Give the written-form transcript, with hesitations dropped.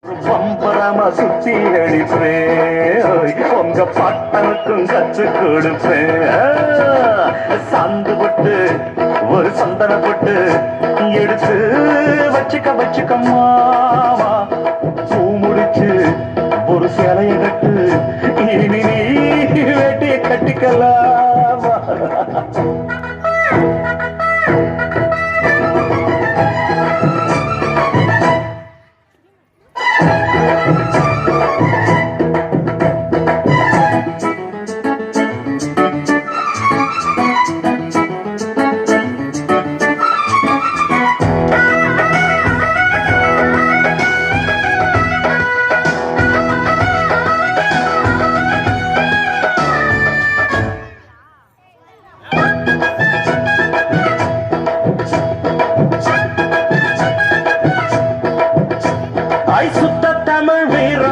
பம்பரமா சுத்தி அடிப்பேன் உங்க பாட்டனுக்கும் கற்று கொடுப்பேன் சாந்து போட்டு ஒரு சந்தன போட்டு எடுத்து வச்சுக்க மாமா பூ முடிச்சு ஒரு சேலைய கட்டு இனி நீ வேட்டிய கட்டிக்கலாமா சுத்த தமிழ் வீர